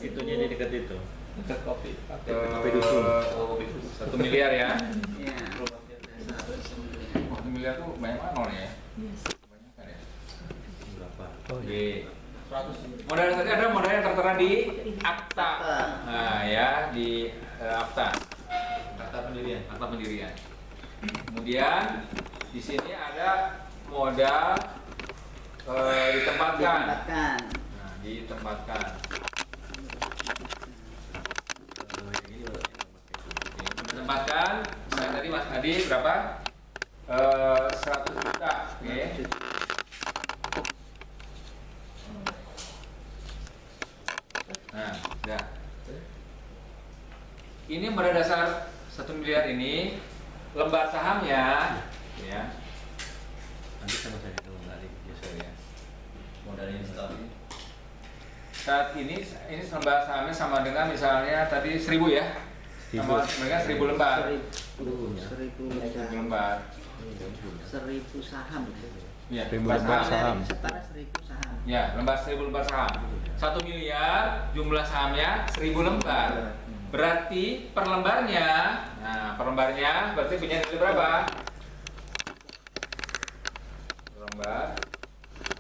itunya di dekat itu. Dekat kopi. Kopi dusun. Kopi dusun. 1 miliar ya. Iya. 1 miliar tuh banyak banget ya. Banyak kan ya. Berapa? Oke. 100. Modal tadi ada modal yang tertera di akta. Nah ya di akta. Kata pendirian. Akta pendirian. Kemudian di sini ada modal ditempatkan. Nah, ditempatkan. Ditempatkan. Misalnya tadi Mas Adi berapa? 100 juta. Oke. Nah, udah. Ini pada dasar 1 miliar ini lembar sahamnya, ya. Nanti sama saya kalau balik biasa ya. Modalnya install. Saat ini lembar sahamnya sama dengan misalnya tadi 1000 ya. Sama mereka 1000 lembar. 1000 lembar. 1000 saham. Ya, 1000 lembar saham. Setara 1000 saham. Ya, 1000 lembar saham. 1 miliar jumlah sahamnya 1000 lembar. Berarti per lembarnya, nah per lembarnya berarti punya nilai berapa? Per lembar.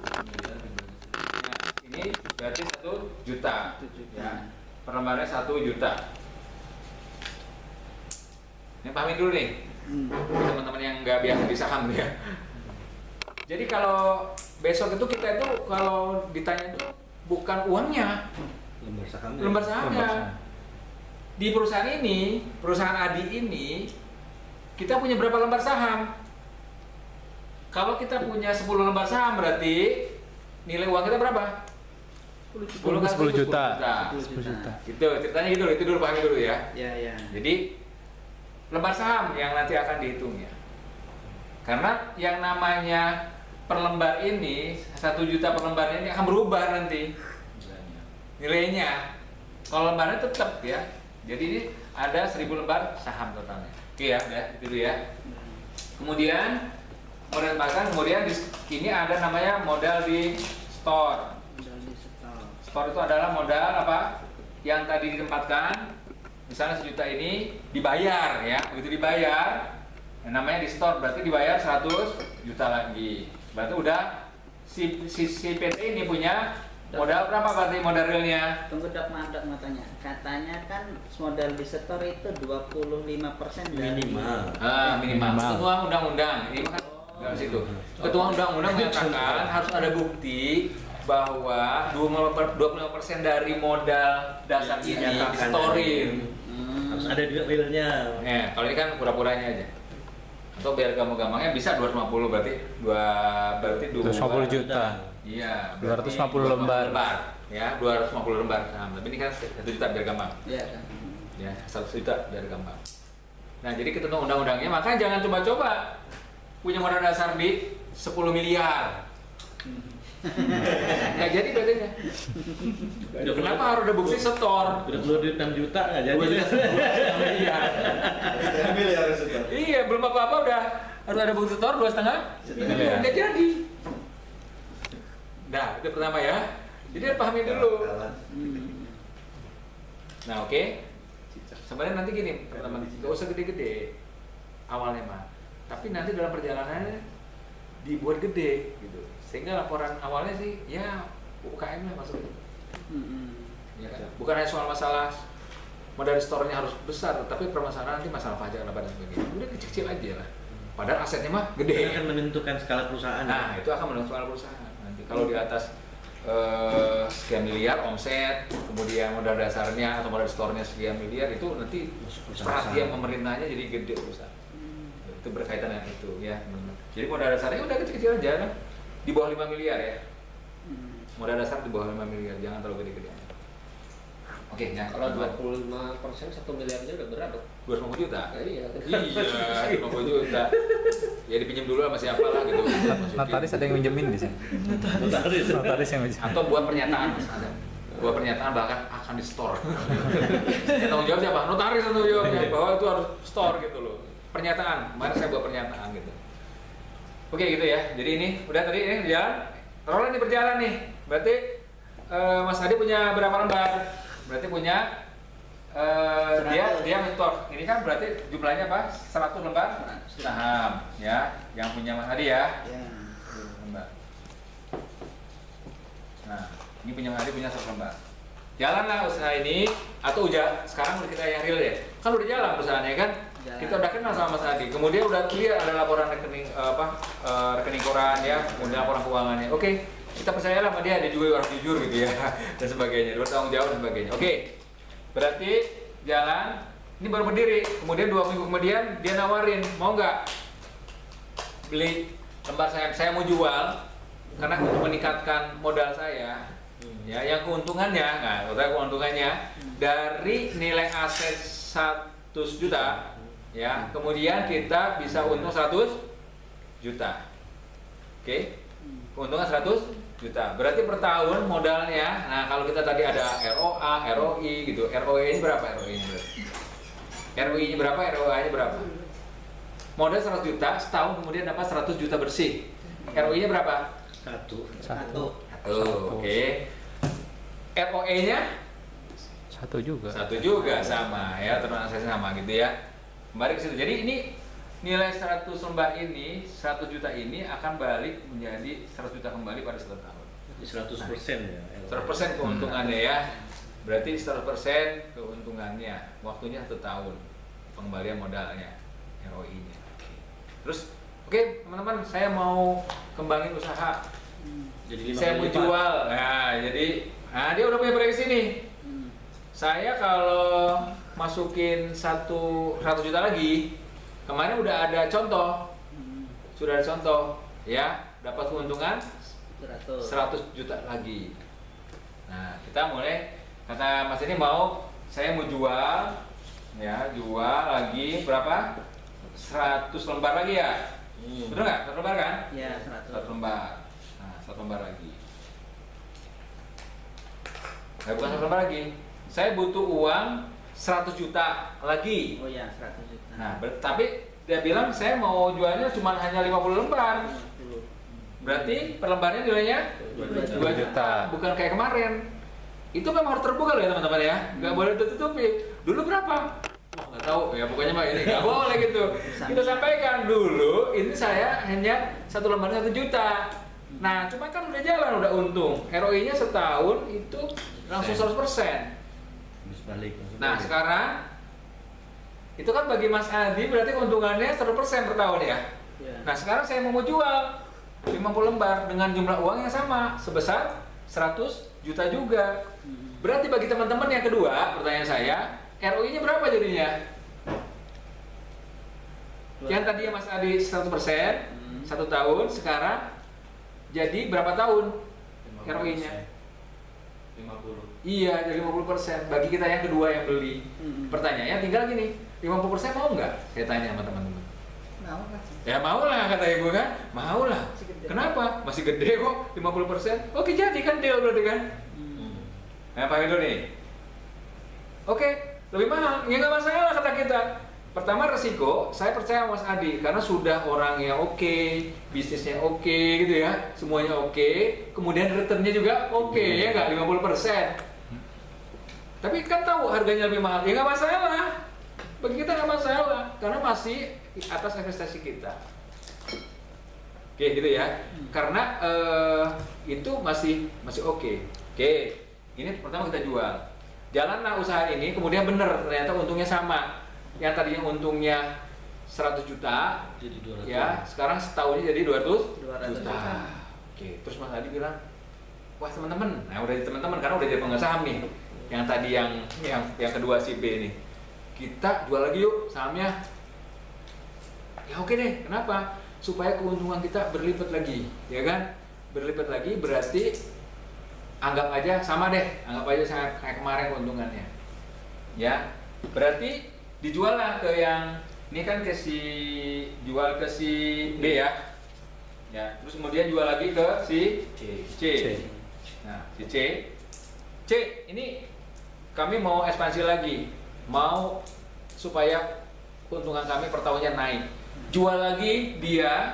Nah, ini berarti 1 juta. Ya, per lembarnya 1 juta. Ini pahamin dulu nih, teman-teman yang nggak biasa di saham ya. Jadi kalau besok itu kita itu kalau ditanya itu bukan uangnya, lembar sahamnya. Di perusahaan ini, perusahaan Adi ini, kita punya berapa lembar saham? Kalau kita punya 10 lembar saham berarti nilai uang kita berapa? 10 10 juta. 10 juta. Gitu, ceritanya gitu, itu dulu pahami dulu ya. Ya. Jadi lembar saham yang nanti akan dihitung ya. Karena yang namanya per lembar ini 1 juta per lembar ini akan berubah nanti nilainya. Kalau lembarnya tetap ya. Jadi ini ada 1000 lembar saham totalnya. Oke ya, udah itu dulu ya. Kemudian modal pasar, kemudian ini ada namanya modal di store. Modal di store. Store itu adalah modal apa? Yang tadi ditempatkan. Misalnya 1 juta ini dibayar ya, begitu dibayar, yang namanya di store berarti dibayar 100 juta lagi. Berarti udah si PT ini punya modal berapa berarti modal realnya? Tunggu dok, mandek matanya. Katanya kan modal di store itu 25% dari Minimal. Minimal. Ketua undang-undang, ini kan dari situ. Ketua undang-undang menyatakan harus ada bukti bahwa 25% dari modal dasar ini storing. Harus ada juga realnya. Kalau ini kan pura-puranya aja. Atau biar gampang-gampangnya bisa 250 berarti 250 juta. Iya, 250 lembar. Ya, 250 lembar saham. Tapi ini kan 1 juta biar gampang. Iya kan. Ya, 1 juta biar gampang. Nah, jadi kita tunggu undang-undangnya, makanya jangan coba-coba punya modal dasar di 10 miliar. Nggak jadi bedanya. Kenapa harus ada bukti setor? Udah keluar duit 6 juta nggak jadi. Iya. Iya, belum apa-apa udah harus ada bukti setor 2,5 miliar. Nggak jadi. Nah, itu pertama ya. Jadi pahami dulu. Nah, oke. Sebenarnya nanti gini, teman-teman, nggak usah gede-gede awalnya mah. Tapi nanti dalam perjalanannya dibuat gede gitu. Sehingga laporan awalnya sih ya UKM lah maksudnya. Ya kan? Bukan hanya soal masalah modal store-nya harus besar, tapi permasalahan nanti masalah pajak dan sebagainya. Udah kecil-kecil aja lah. Padahal asetnya mah Ini gede. akan menentukan skala perusahaan. Nah, itu akan menentukan skala perusahaan. Nanti kalau di atas sekian miliar omset, kemudian modal dasarnya atau modal store-nya sekian miliar, itu nanti perhatian pemerintahnya jadi gede perusahaan. Itu berkaitan dengan itu ya. Jadi modal dasarnya udah kecil-kecil aja kan. Di bawah 5 miliar ya. Modal dasar di bawah 5 miliar, jangan terlalu gede-gede. Oke, ya. Kalau 25% 1 miliarnya udah berat dong. 250 juta. Iya. Iya, 50 juta. Ya dipinjam dulu sama siapa lah gitu. Notaris ada yang minjemin di sini. Notaris yang minjemin. Atau buat pernyataan Mas, ada. Buat pernyataan bahkan akan di store. Ya, tanggung jawab siapa? Notaris tanggung jawabnya bahwa itu harus store gitu loh. Pernyataan. Kemarin saya buat pernyataan gitu. Oke gitu ya. Jadi ini udah tadi ini berjalan. Roland ini berjalan nih. Berarti Mas Adi punya berapa lembar? Berarti punya dia mentor. Ini kan berarti jumlahnya apa? 100 lembar saham ya, yang punya Mas Adi ya. Ya. 100 lembar. Nah, ini punya Mas Adi punya 100 lembar. Jalanlah usaha ini atau udah sekarang udah kita yang real ya. Kan udah jalan perusahaannya kan? Jalan. Kita udah kenal sama Mas Adi. Kemudian udah clear ada laporan rekening rekening koran ya, kemudian laporan keuangannya. Oke, kita percayalah sama dia juga orang jujur gitu ya dan sebagainya, bertanggung jawab dan sebagainya. Oke. Berarti jalan, ini baru berdiri, kemudian 2 minggu kemudian dia nawarin, mau nggak beli lembar saya mau jual karena untuk meningkatkan modal saya, ya yang keuntungannya, dari nilai aset 100 juta, ya kemudian kita bisa untung 100 juta, oke, keuntungan 100 juta. Berarti per tahun modalnya, nah kalau kita tadi ada ROA, ROI gitu. ROE ini berapa ROI-nya berarti? ROI-nya berapa, ROA-nya berapa? Modal 100 juta, setahun kemudian dapat 100 juta bersih. ROI-nya berapa? 1. Oke. ROE-nya? 1 juga. 1 juga sama ya, transaksi sama gitu ya. Kembali ke situ. Jadi ini nilai 100 lembar ini, 100 juta ini akan balik menjadi 100 juta kembali pada 1 tahun. 100% ya. 100% keuntungannya ya. Berarti 100% keuntungannya. Waktunya 1 tahun. Pengembalian modalnya, ROI-nya. Terus, oke, teman-teman, saya mau kembangin usaha. Jadi 5 Saya mau kali lipat. jual. Nah, jadi dia udah punya proyeksi nih. Saya kalau masukin 100 juta lagi, kemarin udah ada contoh, sudah ada contoh, ya dapat keuntungan 100 juta lagi. Nah kita mulai, kata Mas ini saya mau jual, ya jual lagi berapa? 100 lembar lagi ya, betul nggak? 100 lembar kan? Ya, 100 lembar. Nah 100 lembar lagi. Nah, bukan 100 lembar lagi. Saya butuh uang 100 juta lagi. Oh ya, 100 juta. Nah, tapi dia bilang saya mau jualnya cuma hanya 50 lembar. 50. Berarti per lembarnya nilainya 2 juta. Bukan kayak kemarin. Itu memang harus terbuka loh ya teman-teman ya. Nggak boleh ditutupi. Dulu berapa? Wah, nggak tahu ya. Pokoknya mah ini nggak boleh gitu. Kita sampaikan dulu. Ini saya hanya 1 lembarnya 1 juta. Nah, cuma kan udah jalan, udah untung. ROI-nya setahun itu langsung 100%. Balik. Nah sekarang itu kan bagi Mas Adi berarti keuntungannya 100% per tahun ya. Nah sekarang saya mau jual 50 lembar dengan jumlah uang yang sama sebesar 100 juta juga. Berarti bagi teman-teman yang kedua, pertanyaan saya, ROI-nya berapa jadinya? Yang tadinya Mas Adi 100% 1 tahun, sekarang jadi berapa tahun ROI-nya? 50. Iya, jadi 50% bagi kita yang kedua yang beli. Pertanyaannya tinggal gini, 50% mau nggak? Saya tanya sama teman-teman. Mau kan? Ya mau lah kata ibu kan, mau lah. Masih gede. Kenapa? Masih gede kok, 50%. Oke jadi kan deal berarti kan? Nah Pak Widodo nih. Oke, lebih mahal, ya nggak masalah kata kita. Pertama resiko, saya percaya Mas Adi karena sudah orang yang oke, bisnisnya oke gitu ya, semuanya oke, kemudian returnnya juga oke, ya nggak 50%. Tapi kan tahu harganya lebih mahal, ya nggak masalah. Bagi kita nggak masalah, karena masih atas investasi kita. Oke gitu ya, karena itu masih oke. Oke, ini pertama kita jual. Jalanlah usaha ini, kemudian bener ternyata untungnya sama. Yang tadinya untungnya 100 juta, Jadi 200. ya sekarang setahunnya jadi 200 200 juta. juta. Oke, terus Mas Adi bilang, wah teman-teman, nah udah jadi teman-teman karena udah jadi pemegang saham nih. Yang tadi yang kedua si B nih, kita jual lagi yuk sahamnya. Ya oke deh, kenapa? Supaya keuntungan kita berlipat lagi, ya kan? Berlipat lagi berarti anggap aja sama deh, anggap aja kayak kemarin keuntungannya. Ya, berarti dijual lah ke yang ini kan jual ke si B ya. Ya, terus kemudian jual lagi ke si C. Nah, si C ini kami mau ekspansi lagi, mau supaya keuntungan kami per tahunnya naik. Jual lagi dia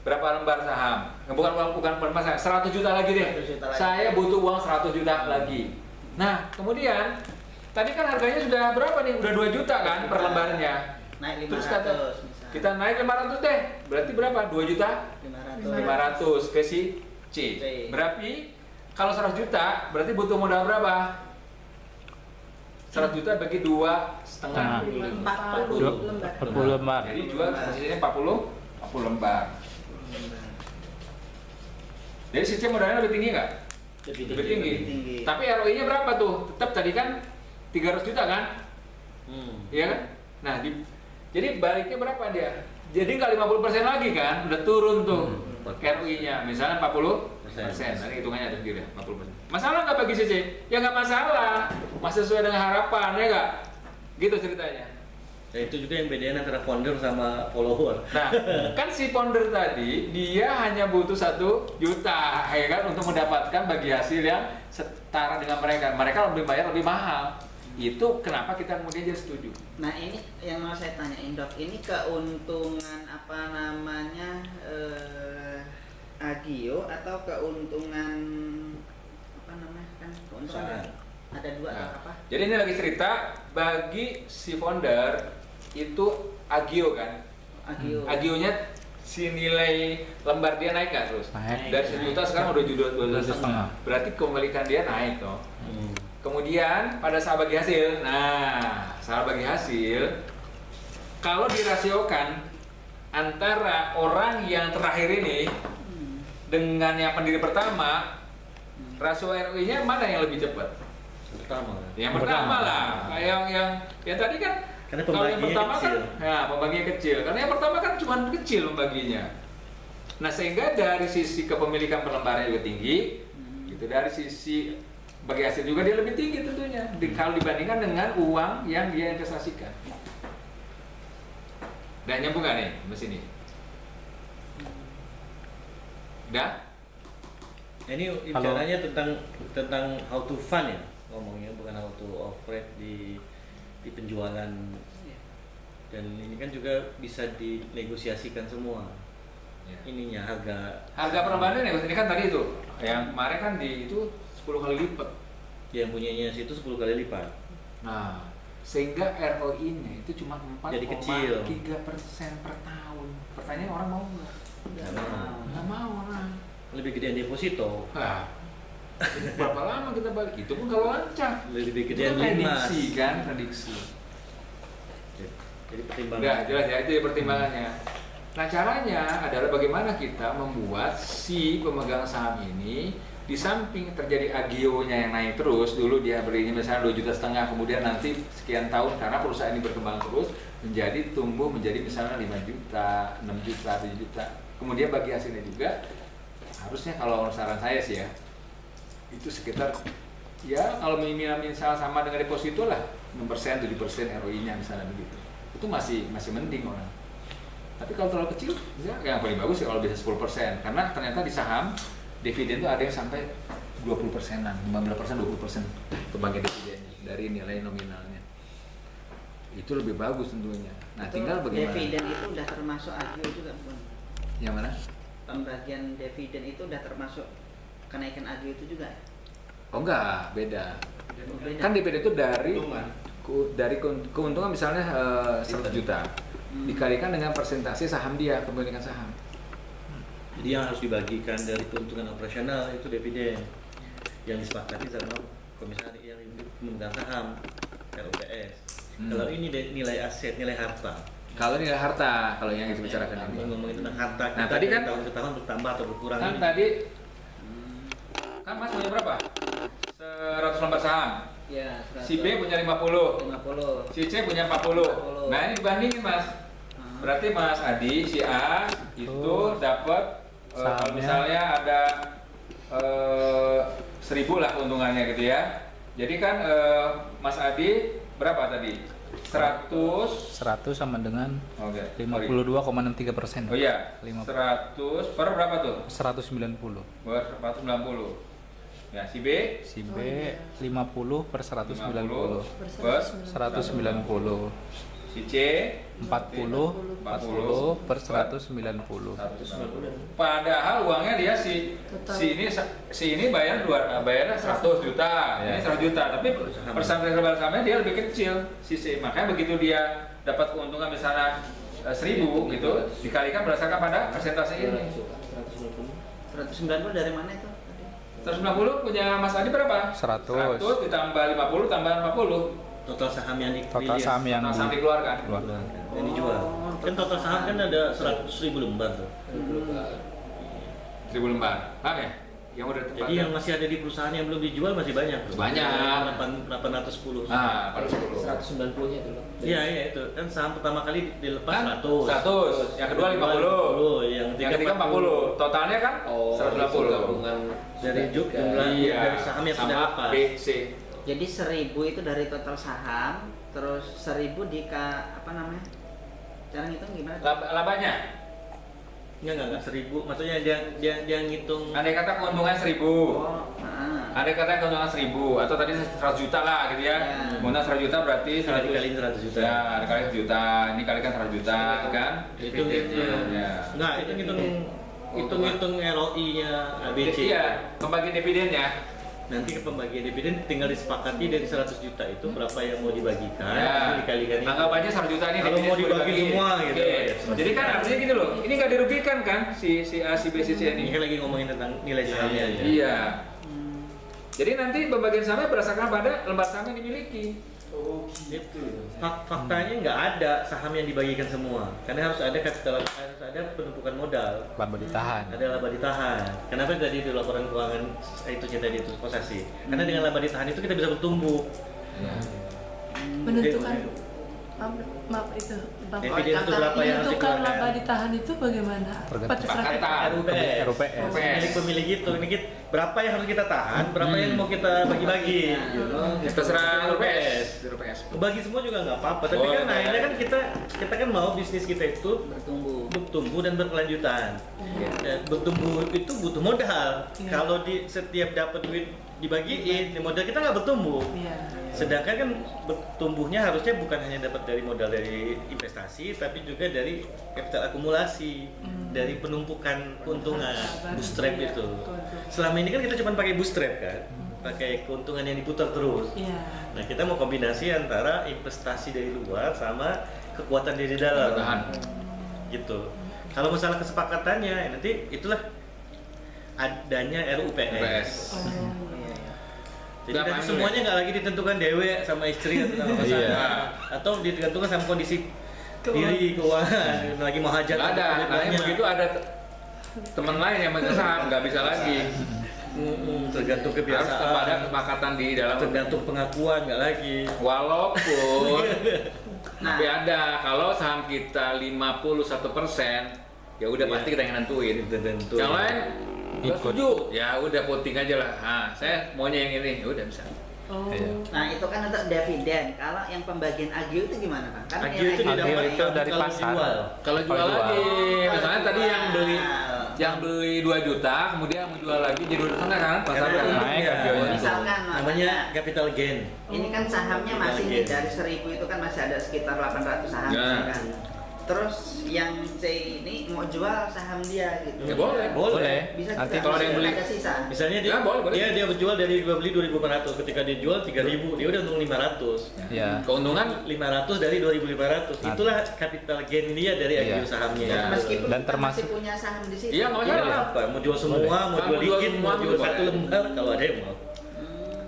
berapa lembar saham? Bukan lembar saham, 100 juta lagi deh. 100 juta lagi. Saya butuh uang 100 juta lagi. Nah, kemudian tadi kan harganya sudah berapa nih? Udah 2 juta kan per lembarnya. Naik 500 Terus kata misalnya. kita naik 500 deh. Berarti berapa? 2 juta? 500. 500 ke si C. Berarti kalau 100 juta berarti butuh modal berapa? 100 juta bagi 2,5. 40 lembar. Jadi jual hasilnya 40 lembar. Jadi si C modalnya lebih tinggi nggak? Lebih tinggi. tinggi. Tapi ROI-nya berapa tuh? Tetap tadi kan 300 juta kan? Iya kan? Nah, jadi baliknya berapa dia? Jadi nggak 50% lagi kan? Udah turun tuh ROI-nya. Misalnya 40%. Nanti hitungannya ada sendiri ya, 40%. Masalah nggak bagi CC? Ya nggak masalah. Masih sesuai dengan harapan, ya nggak? Gitu ceritanya. Nah, itu juga yang bedain antara founder sama follower. Nah, kan si founder tadi dia hanya butuh 1 juta, ya kan, untuk mendapatkan bagi hasil yang setara dengan mereka. Mereka lebih bayar lebih mahal. Itu kenapa kita kemudian jadi setuju. Nah ini yang mau saya tanyain Dok, ini keuntungan apa namanya Agio atau keuntungan apa namanya kan keuntungan ada 2 atau apa? Jadi ini lagi cerita bagi si founder itu Agio kan. Agio. Agionya si nilai lembar dia naik nggak terus? Naik. Dari 1 juta sekarang udah 2,5 juta. Berarti kepemilikan dia naik toh. Kemudian pada saat bagi hasil, nah saat bagi hasil, kalau dirasiokan antara orang yang terakhir ini dengan yang pendiri pertama, rasio ROI-nya mana yang lebih cepat? Pertama. Yang pertama lah, yang tadi kan. Karena Kalau yang pembagiannya pertama kecil. kan, ya pembagiannya kecil. Karena yang pertama kan cuma kecil pembaginya. Nah sehingga dari sisi kepemilikan per lembarnya juga tinggi, gitu. Dari sisi bagi hasil juga dia lebih tinggi tentunya. Kalau dibandingkan dengan uang yang dia investasikan. Dan nyambung nggak nih sampai sini? Udah? Ini bicaranya tentang how to fund ya ngomongnya, bukan how to operate di penjualan. Dan ini kan juga bisa dinegosiasikan semua. Ya. Ininya Harga per lembarnya nih, ini kan tadi itu yang kemarin kan di itu 10 kali lipat. yang punyanya situ 10 kali lipat. Nah, sehingga ROI-nya itu cuma Jadi kecil. 4,3% per tahun. Pertanyaan orang mau nggak? Nggak mau orang. Lebih gedean deposito. Nah, berapa lama kita balik? Itu pun kalau lancar. Lebih Itu gedean kan limas. prediksi kan, prediksi. Jadi pertimbangan. Udah jelas ya, itu ya pertimbangannya. Nah caranya adalah bagaimana kita membuat si pemegang saham ini di samping terjadi agionya yang naik terus, dulu dia belinya misalnya 2,5 juta, kemudian nanti sekian tahun karena perusahaan ini berkembang terus menjadi tumbuh menjadi misalnya 5 juta, 6 juta, 7 juta. Kemudian bagi hasilnya juga harusnya kalau saran saya sih ya itu sekitar ya kalau misal sama dengan deposito lah 6%, 7% ROI-nya misalnya begitu. Itu masih mending orang. Tapi kalau terlalu kecil, ya yang paling bagus ya kalau bisa 10%, karena ternyata di saham dividen itu ada yang sampai 20%-an, 15%, 20% pembagian dividennya dari nilai nominalnya. Itu lebih bagus tentunya. Nah, Itu tinggal bagaimana. dividen itu udah termasuk Agio juga, Bun. Yang mana? Pembagian dividen itu udah termasuk kenaikan Agio itu juga ya? Oh enggak, beda. Oh, beda. Kan dividen itu dari Keuntungan. keuntungan misalnya 100 juta dikalikan dengan persentase saham dia, kepemilikan saham. Jadi yang harus dibagikan dari keuntungan operasional itu dividen yang disepakati sama komisaris yang memegang saham RUPS. Kalau ini nilai aset, nilai harta. Kalau nilai harta, kalau yang kita bicarakan ini. Ngomongin tentang harta, Nah, kita tadi dari kan- tahun ke tahun bertambah atau berkurang Kan ini. tadi kan Mas punya berapa? 100 lembar saham. Ya, Si B punya 50. 50. Si C punya 40. Nah, ini dibandingin, Mas. Berarti Mas Adi, si A itu dapat kalau Sahamnya. misalnya ada 1.000 lah keuntungannya gitu ya. Jadi kan Mas Adi berapa tadi? 100 100 sama dengan Oke. 52,63%. Oh iya. 50. 100 per berapa tuh? 190. Per 490. Ya, si B Si B 50 per 190. 50 per 190. si C 40 per 190. Padahal uangnya dia si ini bayarnya 100 juta, ini 100 juta, tapi persentase sahamnya dia lebih kecil si C. Makanya begitu dia dapat keuntungan misalnya 1.000 gitu, dikalikan berdasarkan pada persentase ini. 190 dari mana itu? 190 punya Mas Adi berapa? 100. 100 ditambah 50 tambah 50. Total saham yang Total saham yang Total saham dikeluarkan. yang dijual. Kan total saham kan ada 100.000 lembar tuh. 1.000 lembar. Paham ya? Yang udah tepat. Jadi yang masih ada di perusahaan yang belum dijual masih banyak. Tuh. Banyak. 810. Ah, pada 10. 190-nya itu loh. Iya, itu kan saham pertama kali dilepas Kan 100. 100. Yang kedua 50. Yang Yang ketiga 40. Totalnya kan Oh, 120. gabungan dari jumlah dari saham yang sudah sama lepas. B, C. Jadi 1.000 itu dari total saham, terus 1.000 apa namanya? Cara ngitung gimana? Labanya? Enggak 1.000. Maksudnya dia ngitung. Andai kata keuntungan 1.000. Oh, Andai kata keuntungan 1.000 atau tadi 100 juta lah gitu ya. Ya. Keuntungan 100 juta berarti Sudah dikaliin 100 juta. Ya, dikali 100 juta. Ini kalikan 100 juta kan? Hitung Ya. Enggak, itu hitung ROI-nya ABC. Iya, pembagian dividennya. Nanti ke pembagian dividen tinggal disepakati dari 100 juta itu berapa yang mau dibagikan, Ya. dikalikan itu. Anggap aja 100 juta ini Kalau dividen mau dibagi semua gitu. Oke. Ya, Jadi kan artinya gitu loh. Ini nggak dirugikan kan si A, si B, si C Ini ini. kan lagi ngomongin tentang nilai sahamnya. Ya. Iya. Jadi nanti pembagian sahamnya berdasarkan pada lembar saham yang dimiliki. Oh gitu. Faktanya nggak ada saham yang dibagikan semua, karena harus ada kapital, harus ada penumpukan modal, Laba ditahan. ada laba ditahan. Kenapa tadi di laporan keuangan itu cerita di posisi? Karena dengan laba ditahan itu kita bisa bertumbuh. Menentukan maaf itu Bang. Dividen itu berapa yang harus Menentukan dikeluarkan? laba ditahan itu bagaimana? Tergantung. Terserah Kesepakatan. RUPS. Pemilik-pemilik itu, berapa yang harus kita tahan, berapa yang mau kita bagi-bagi. Gitu. Terserah RUPS. RUPS. Bagi semua juga nggak apa-apa, tapi Boleh. kan akhirnya kan kita kan mau bisnis kita itu bertumbuh dan berkelanjutan. Dan bertumbuh itu butuh modal. Iya. Kalau di setiap dapat duit dibagiin, modal kita nggak bertumbuh. Iya. Sedangkan kan bertumbuhnya harusnya bukan hanya dapat dari modal dari investasi, tapi juga dari kapital akumulasi, dari penumpukan keuntungan, bootstrap itu. Selama ini kan kita cuma pakai bootstrap kan, pakai keuntungan yang diputar terus. Iya. Nah, kita mau kombinasi antara investasi dari luar sama kekuatan dari dalam. Bertahan. Gitu. Kalau masalah kesepakatannya, nanti itulah adanya RUPS. Oh, Jadi Nggak nanti panggil semuanya nggak lagi ditentukan dewe sama istri atau sama pasangan, Iya. atau ditentukan sama kondisi diri keuangan, lagi mau hajat. Nggak ada. duit Nah, banyak. begitu ada teman lain yang megang saham nggak bisa lagi. Tergantung Harus ada kebiasaan, kesepakatan di dalam. tergantung pengakuan nggak lagi. Walaupun Nah. tapi ada kalau saham kita 51%, ya udah Iya. pasti kita yang nentuin. Tertentu. Yang lain nggak Ikut. setuju, ya udah voting aja lah. Nah, saya maunya yang ini, ya udah bisa. Oh. Iya. Nah, itu kan untuk dividen. Kalau yang pembagian agio itu gimana, Bang? Kan Agio itu yang didapat itu dari kalau pasar. dijual. Kalau jual jual. lagi, misalnya tadi jual. yang beli 2 juta, kemudian mau jual lagi jadi 2 setengah kan? Pasar Karena itu. naik ya, agionya. Misalkan namanya capital gain. ini kan sahamnya masih Oke. dari 1.000 itu kan masih ada sekitar 800 saham Ya. kan. Terus yang C ini mau jual saham dia gitu. Ya boleh. Boleh. Bisa Nanti juga, kalau ada yang beli. ada sisa. Misalnya dia, Ya, boleh. dia berjual dari beli 2.500, ketika dia jual 3.000, dia udah untung 500. Iya. Keuntungan 500 dari 2.500. Nah. Itulah capital gain dia dari Iya. agio sahamnya. Ya. Meskipun Dan kita termasuk- masih punya saham di situ. Iya, nggak Iya, masalah. apa? Mau jual semua, mau Mau jual jual dikit, semua mau jual juga satu boleh. lembar kalau ada yang mau.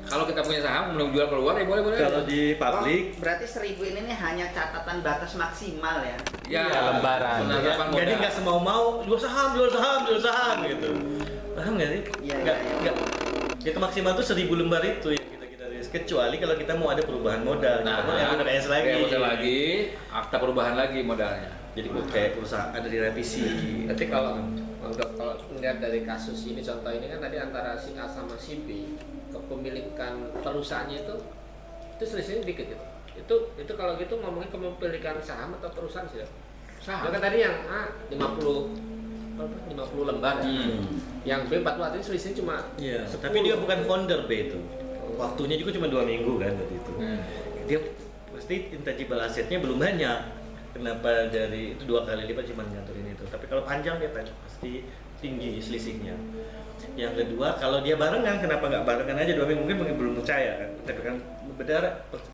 kalau kita punya saham mau jual keluar ya boleh. Kalau di publik Berarti 1.000 ini hanya catatan batas maksimal ya. Ya, lembaran. penerapan jadi modal. nggak semau mau jual saham gitu. Paham nggak sih? Iya, Nggak, iya. nggak. Itu maksimal tuh 1.000 lembar itu yang kita rilis. Kecuali kalau kita mau ada perubahan modal, Nah, yang RUPS lagi. RUPS lagi, akta perubahan lagi modalnya. Jadi kayak perusahaan ada direvisi. Nanti kalau melihat dari kasus ini, contoh ini kan tadi antara si A sama si B, kepemilikan perusahaannya itu selisihnya dikit gitu. Itu kalau gitu ngomongin kepemilikan saham atau perusahaan sih. Saham. Kan tadi yang A 50 lembar ya. Yang B 40, artinya selisihnya cuma Iya. 10. Tapi dia bukan founder B itu. Waktunya juga cuma 2 minggu kan waktu itu. Dia pasti intangible asetnya belum banyak. Kenapa dari itu 2 kali lipat cuma ngaturin itu. Tapi kalau panjang dia pasti tinggi selisihnya. Yang kedua, kalau dia barengan, kenapa nggak barengan aja 2 minggu? Mungkin belum percaya kan. Tapi kan benar